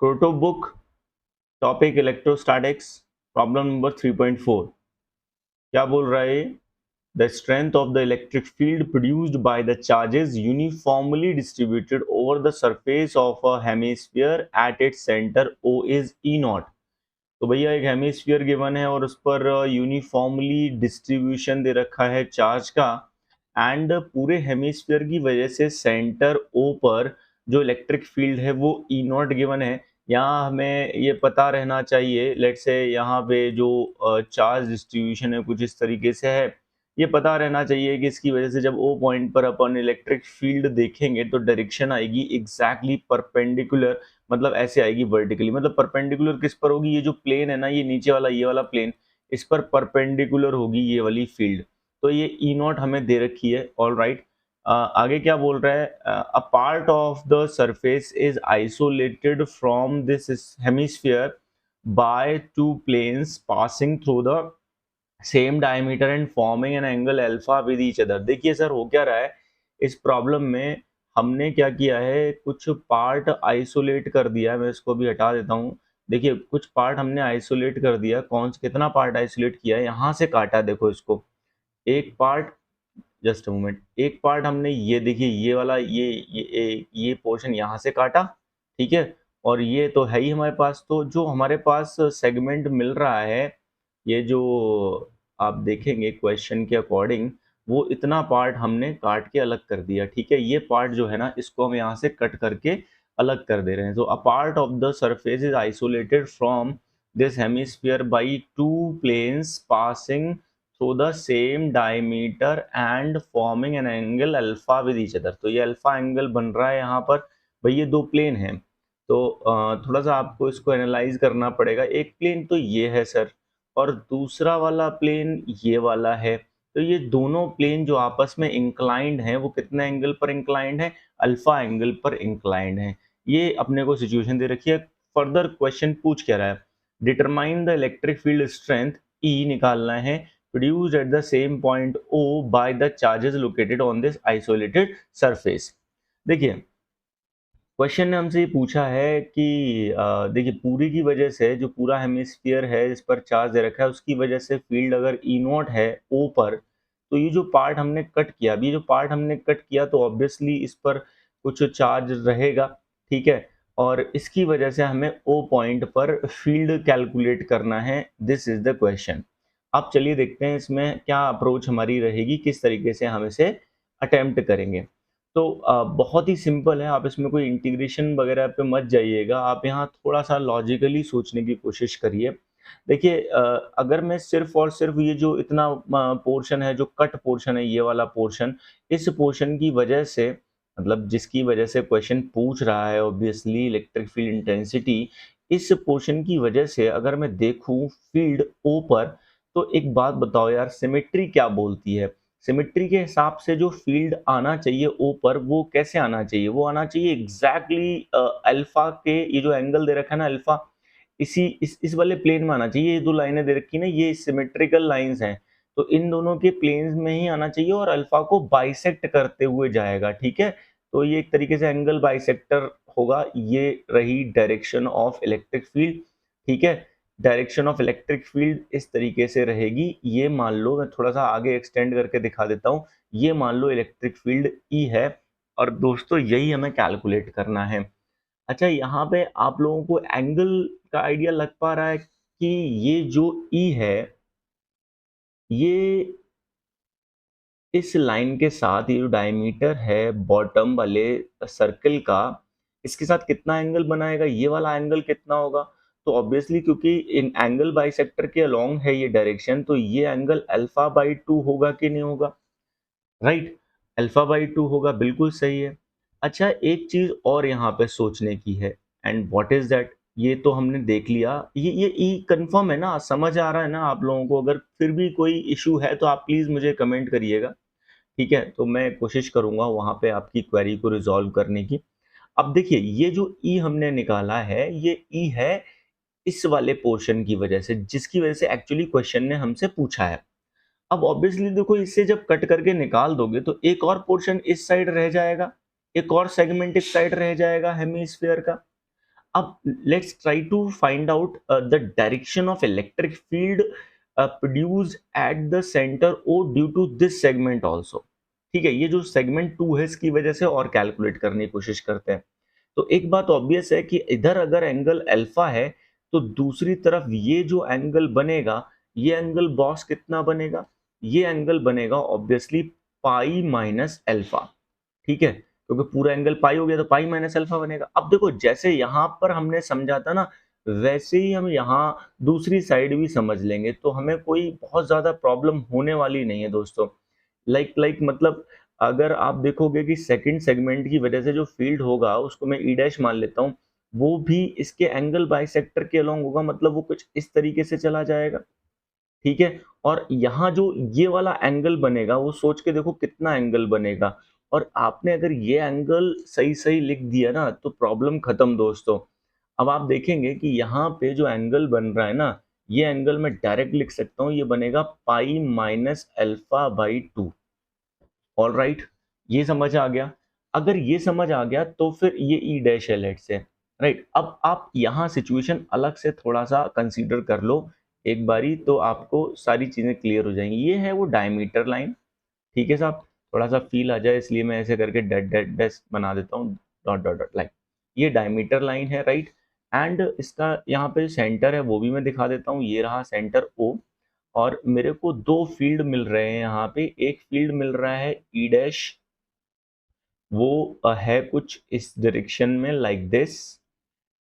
Proto book, topic electrostatics, problem number 3.4. क्या बोल रहा है? The strength of the electric field produced by the charges uniformly distributed over the surface of a hemisphere at its center O is E naught. तो भैया एक hemisphere given है और उस पर यूनिफॉर्मली डिस्ट्रीब्यूशन दे रखा है चार्ज का, एंड पूरे हेमिस्फीयर की वजह से सेंटर ओ पर जो इलेक्ट्रिक फील्ड है वो ई नॉट गिवन है। यहाँ हमें ये पता रहना चाहिए, लेट्स से यहाँ पे जो चार्ज डिस्ट्रीब्यूशन है कुछ इस तरीके से है। ये पता रहना चाहिए कि इसकी वजह से जब ओ पॉइंट पर अपन इलेक्ट्रिक फील्ड देखेंगे तो डायरेक्शन आएगी एग्जैक्टली परपेंडिकुलर, मतलब ऐसे आएगी वर्टिकली। मतलब परपेंडिकुलर किस पर होगी? ये जो प्लेन है ना, ये नीचे वाला ये वाला प्लेन, इस पर परपेंडिकुलर होगी ये वाली फील्ड। तो ये ई नॉट हमें दे रखी है। ऑल राइट, आगे क्या बोल रहा है? A part of the surface is isolated from this hemisphere by two planes passing through the same diameter and forming an angle alpha with each other. देखिए सर हो क्या रहा है इस प्रॉब्लम में, हमने क्या किया है, कुछ पार्ट आइसोलेट कर दिया है। मैं इसको भी हटा देता हूँ। देखिए कुछ पार्ट हमने आइसोलेट कर दिया। कौन कितना पार्ट आइसोलेट किया है? यहाँ से काटा, देखो इसको। एक पार्ट, जस्ट अ मोमेंट, एक पार्ट हमने ये देखिए ये वाला ये पोर्शन यहाँ से काटा, ठीक है। और ये तो है ही हमारे पास। तो जो हमारे पास सेगमेंट मिल रहा है, ये जो आप देखेंगे क्वेश्चन के अकॉर्डिंग, वो इतना पार्ट हमने काट के अलग कर दिया, ठीक है। ये पार्ट जो है ना, इसको हम यहाँ से कट करके अलग कर दे रहे हैं। तो a part of the surface is isolated from this hemisphere by two planes passing through the same diameter and forming an angle alpha with each other. तो ये अल्फा एंगल बन रहा है यहाँ पर। भाई ये दो प्लेन हैं, तो थोड़ा सा आपको इसको एनालाइज करना पड़ेगा। एक प्लेन तो ये है सर, और दूसरा वाला प्लेन ये वाला है। तो ये दोनों प्लेन जो आपस में इंक्लाइंड हैं, वो कितने एंगल पर इंक्लाइंड है? अल्फा एंगल पर इंक्लाइंड है। ये अपने को सिचुएशन दे रखी है। फर्दर क्वेश्चन पूछ क्या रहा है? Determine the electric field strength E निकालना है produced at the same point O by the charges located on this isolated surface। देखिए क्वेश्चन ने हमसे ये पूछा है कि देखिए पूरी की वजह से जो पूरा हेमिस्फीयर है इस पर चार्ज दे रखा है, उसकी वजह से फील्ड अगर ई नॉट है ओ पर, तो ये जो पार्ट हमने कट किया, अभी जो पार्ट हमने कट किया, तो ऑब्वियसली इस पर कुछ चार्ज रहेगा, ठीक है। और इसकी वजह से हमें ओ पॉइंट पर फील्ड कैलकुलेट करना है। This is the question. अब चलिए देखते हैं इसमें क्या अप्रोच हमारी रहेगी, किस तरीके से हम इसे अटेम्प्ट करेंगे। तो बहुत ही सिंपल है, आप इसमें कोई इंटीग्रेशन वगैरह पे मत जाइएगा। आप यहाँ थोड़ा-सा लॉजिकली सोचने की कोशिश करिए। देखिए अगर मैं सिर्फ़ और सिर्फ़ ये जो इतना पोर्शन है, जो कट पोर्शन है, ये वाला पोर्शन, इस पोर्शन की वजह से, मतलब जिसकी वजह से क्वेश्चन पूछ रहा है ऑब्वियसली इलेक्ट्रिक फील्ड इंटेंसिटी, इस पोर्शन की वजह से अगर मैं देखूँ फील्ड ओ पर, तो एक बात बताओ यार, सिमेट्री क्या बोलती है? सिमेट्री के हिसाब से जो फील्ड आना चाहिए ओ पर, वो कैसे आना चाहिए? वो आना चाहिए एग्जैक्टली अल्फा के, ये जो एंगल दे रखा है ना अल्फा, इसी इस वाले प्लेन में आना चाहिए। ये दो लाइनें दे रखी है ना, ये सिमेट्रिकल लाइंस हैं, तो इन दोनों के प्लेन्स में ही आना चाहिए और अल्फा को बाइसेक्ट करते हुए जाएगा, ठीक है। तो ये एक तरीके से एंगल बाइसेक्टर होगा। ये रही डायरेक्शन ऑफ इलेक्ट्रिक फील्ड, ठीक है। डायरेक्शन ऑफ इलेक्ट्रिक फील्ड इस तरीके से रहेगी। ये मान लो, मैं थोड़ा सा आगे एक्सटेंड करके दिखा देता हूँ। ये मान लो इलेक्ट्रिक फील्ड ई है, और दोस्तों यही हमें कैलकुलेट करना है। अच्छा, यहाँ पे आप लोगों को एंगल का आइडिया लग पा रहा है कि ये जो ई है, ये इस लाइन के साथ, ये जो डायमीटर है बॉटम वाले सर्कल का, इसके साथ कितना एंगल बनाएगा? ये वाला एंगल कितना होगा? तो ऑब्वियसली क्योंकि इन एंगल बाइसेक्टर के अलोंग है ये डायरेक्शन, तो ये एंगल अल्फा बाई 2 होगा कि नहीं होगा? राइट, अल्फा बाई 2 होगा, बिल्कुल सही है। अच्छा, एक चीज और यहाँ पे सोचने की है, एंड व्हाट इज दैट? ये तो हमने देख लिया, ये ई कंफर्म है ना, समझ आ रहा है ना आप लोगों को? अगर फिर भी कोई इशू है तो आप प्लीज मुझे कमेंट करिएगा, ठीक है। तो मैं कोशिश करूंगा वहां पे आपकी क्वेरी को रिजॉल्व करने की। अब देखिए ये जो ई हमने निकाला है, ये ई है इस वाले पोर्शन की वजह से, जिसकी वजह से एक्चुअली क्वेश्चन ने हमसे पूछा है। अब ऑब्वियसली देखो, इससे जब कट करके निकाल दोगे तो एक और पोर्शन इस साइड रह जाएगा, एक और सेगमेंट इस साइड रह जाएगा हेमीस्फीयर का। अब let's try to find out the direction of electric field produced at the centre O due to this segment also. ठीक है, ये जो सेगमेंट 2 है इसकी वजह से और कैलकुलेट करने की कोशिश करते हैं। तो एक बात ऑब्वियस है कि इधर अगर एंगल अल्फा है तो दूसरी तरफ ये जो एंगल बनेगा, ये एंगल बॉस कितना बनेगा? ये एंगल बनेगा ऑब्वियसली पाई माइनस अल्फा। ठीक है, क्योंकि पूरा एंगल पाई हो गया तो पाई माइनस अल्फा बनेगा। अब देखो जैसे यहाँ पर हमने समझा था ना, वैसे ही हम यहाँ दूसरी साइड भी समझ लेंगे, तो हमें कोई बहुत ज्यादा प्रॉब्लम होने वाली नहीं है दोस्तों। मतलब अगर आप देखोगे कि सेकंड सेगमेंट की वजह से जो फील्ड होगा उसको मैं ई डैश मान लेता हूँ, वो भी इसके एंगल बाइसेक्टर के अलोंग होगा, मतलब वो कुछ इस तरीके से चला जाएगा। ठीक है, और यहाँ जो ये वाला एंगल बनेगा वो सोच के देखो कितना एंगल बनेगा, और आपने अगर ये एंगल सही सही लिख दिया ना तो प्रॉब्लम खत्म दोस्तों। अब आप देखेंगे कि यहाँ पे जो एंगल बन रहा है ना, ये एंगल मैं डायरेक्ट लिख सकता हूँ, ये बनेगा pi minus alpha by 2। All right, ये समझ आ गया? अगर ये समझ आ गया तो फिर ये ई डैश है लेट से, राइट। अब आप यहाँ सिचुएशन अलग से थोड़ा सा कंसीडर कर लो एक बारी, तो आपको सारी चीजें क्लियर हो जाएंगी। ये है वो डायमीटर लाइन, ठीक है साहब, थोड़ा सा फील आ जाए इसलिए मैं ऐसे करके डेट डेट डैश बना देता हूँ, डॉट डॉट डॉट लाइन। ये डायमीटर लाइन है, राइट। एंड इसका यहाँ पे सेंटर है वो भी मैं दिखा देता हूँ, ये रहा सेंटर ओ। और मेरे को दो फील्ड मिल रहे हैं यहाँ पे, एक फील्ड मिल रहा है ई डैश, वो है कुछ इस डायरेक्शन में लाइक दिस,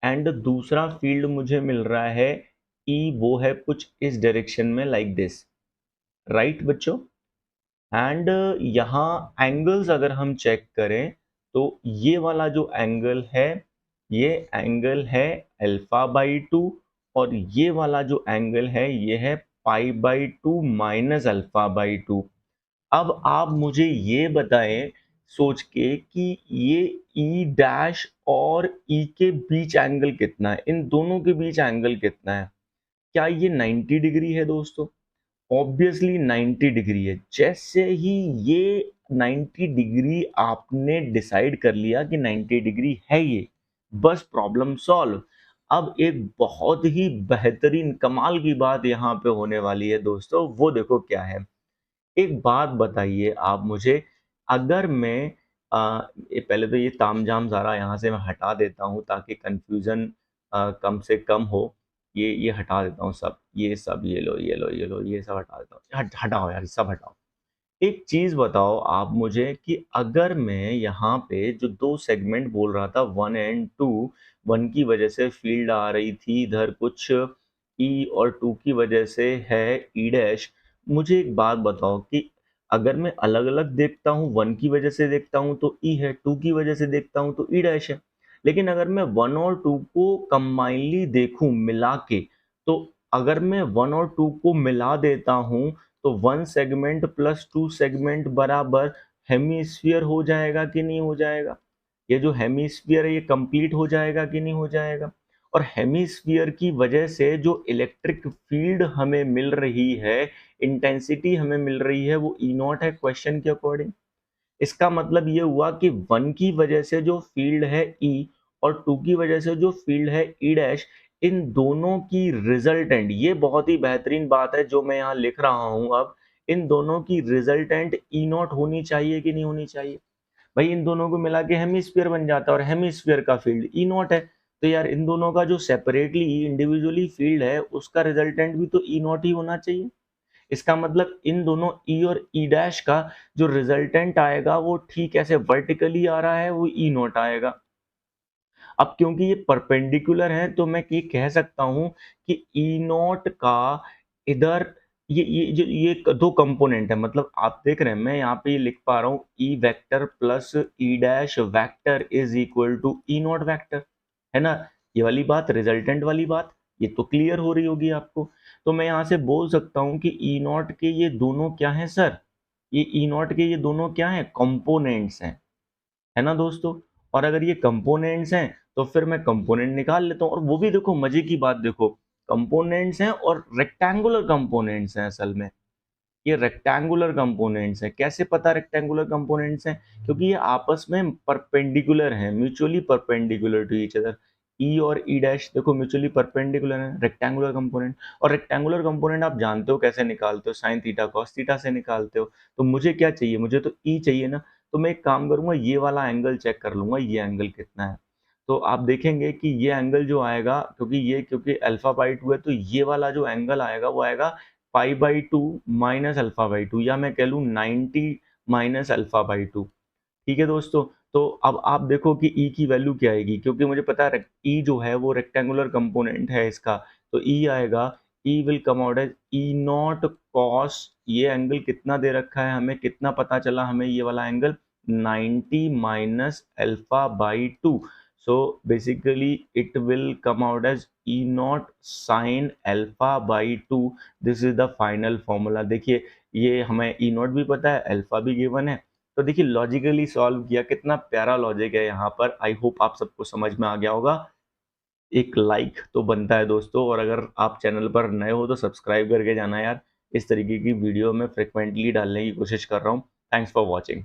एंड दूसरा फील्ड मुझे मिल रहा है ई, वो है कुछ इस डायरेक्शन में लाइक दिस, राइट बच्चों। एंड यहाँ एंगल्स अगर हम चेक करें तो ये वाला जो एंगल है, ये एंगल है अल्फा बाई 2, और ये वाला जो एंगल है ये है pi by 2 minus alpha by 2। अब आप मुझे ये बताएं सोच के कि ये ई डैश और ई के बीच एंगल कितना है, इन दोनों के बीच एंगल कितना है? क्या ये 90 डिग्री है दोस्तों? ऑब्वियसली 90 डिग्री है। जैसे ही ये 90 डिग्री आपने डिसाइड कर लिया कि 90 डिग्री है ये, बस प्रॉब्लम सॉल्व। अब एक बहुत ही बेहतरीन कमाल की बात यहाँ पे होने वाली है दोस्तों, वो देखो क्या है। एक बात बताइए आप मुझे, अगर मैं ये पहले तो ये तामझाम सारा यहाँ से मैं हटा देता हूँ ताकि कंफ्यूजन कम से कम हो। ये हटा देता हूँ सब, ये सब, ये लो ये लो ये लो, ये सब हटा देता हूँ। हटाओ यार, सब हटाओ। एक चीज बताओ आप मुझे कि अगर मैं यहाँ पे जो दो सेगमेंट बोल रहा था 1 और 2, 1 की वजह से फील्ड आ रही थी इधर कुछ ई, और 2 की वजह से है ई डैश। मुझे एक बात बताओ कि अगर मैं अलग अलग देखता हूँ, 1 की वजह से देखता हूँ तो ई है, 2 की वजह से देखता हूँ तो ई डैश है। लेकिन अगर मैं 1 और 2 को कंबाइनली देखूं मिला के, तो अगर मैं 1 और 2 को मिला देता हूँ तो 1 सेगमेंट प्लस 2 सेगमेंट बराबर हेमीस्फीयर हो जाएगा कि नहीं हो जाएगा? ये जो हेमीस्फीयर है ये कंप्लीट हो जाएगा कि नहीं हो जाएगा? और हेमीस्फीयर की वजह से जो इलेक्ट्रिक फील्ड हमें मिल रही है, इंटेंसिटी हमें मिल रही है, वो ई नॉट है क्वेश्चन के अकॉर्डिंग। इसका मतलब ये हुआ कि 1 की वजह से जो फील्ड है ई, और 2 की वजह से जो फील्ड है ई डैश, इन दोनों की रिजल्टेंट, ये बहुत ही बेहतरीन बात है जो मैं यहाँ लिख रहा हूँ अब, इन दोनों की रिजल्टेंट ई नॉट होनी चाहिए कि नहीं होनी चाहिए? भाई इन दोनों को मिला के हेमीस्फीयर बन जाता है, और हेमीस्फीयर का फील्ड ई नॉट है, तो यार इन दोनों का जो सेपरेटली इंडिविजुअली फील्ड है उसका रिजल्टेंट भी तो ई नॉट ही होना चाहिए। इसका मतलब इन दोनों ई और ई डैश का जो रिजल्टेंट आएगा वो ठीक ऐसे वर्टिकली आ रहा है, वो ई नॉट आएगा। अब क्योंकि ये परपेंडिकुलर है तो मैं ये कह सकता हूं कि ई नॉट का इधर, ये दो कंपोनेंट है, मतलब आप देख रहे हैं मैं यहाँ पे ये लिख पा रहा हूँ E vector plus E dash vector is equal to E nought vector, है ना? ये वाली बात, रिजल्टेंट वाली बात, ये तो क्लियर हो रही होगी आपको। तो मैं यहाँ से बोल सकता हूँ कि ई नॉट के ये दोनों क्या हैं सर? ये ई नॉट के ये दोनों क्या हैं? कंपोनेंट्स हैं, है ना दोस्तों? और अगर ये कंपोनेंट्स हैं तो फिर मैं कंपोनेंट निकाल लेता हूँ, और वो भी देखो मजे की बात, देखो कंपोनेंट्स हैं और रेक्टेंगुलर कंपोनेंट्स हैं असल में। ये रेक्टेंगुलर कंपोनेंट्स हैं। कैसे पता रेक्टेंगुलर कंपोनेंट्स हैं? क्योंकि ये आपस में परपेंडिकुलर हैं, mutually perpendicular to each other. E और ई डैश देखो म्यूचुअली परपेंडिकुलर है, रेक्टेंगुलर कंपोनेंट, और रेक्टेंगुलर कंपोनेंट आप जानते हो कैसे निकालते हो, साइन थीटा कॉस थीटा से निकालते हो। तो मुझे क्या चाहिए, मुझे तो ई चाहिए ना, तो मैं एक काम करूंगा, ये वाला एंगल चेक कर लूंगा, ये एंगल कितना है। तो आप देखेंगे कि ये एंगल जो आएगा, क्योंकि अल्फा बाई 2 है, तो ये वाला जो एंगल आएगा वो आएगा pi by 2 minus alpha by 2, या मैं कह लूँ 90 माइनस अल्फा बाई 2। ठीक है दोस्तों। तो अब आप देखो कि ई की वैल्यू क्या आएगी, क्योंकि मुझे पता है ई जो है वो रेक्टेंगुलर कंपोनेंट है इसका, तो ई आएगा, E will come out as E naught cos, ये एंगल कितना दे रखा है हमें, कितना पता चला हमें, ये वाला angle 90 minus alpha by 2। So basically it will come out as E nought sine alpha by 2। This is the final formula. देखिए ये हमें ई नॉट भी पता है, अल्फा भी गिवन है, तो देखिए लॉजिकली सॉल्व किया, कितना प्यारा लॉजिक है यहाँ पर। आई होप आप सबको समझ में आ गया होगा। एक लाइक तो बनता है दोस्तों, और अगर आप चैनल पर नए हो तो सब्सक्राइब करके जाना यार, इस तरीके की वीडियो मैं फ्रिक्वेंटली डालने की कोशिश कर रहा हूँ। Thanks for watching.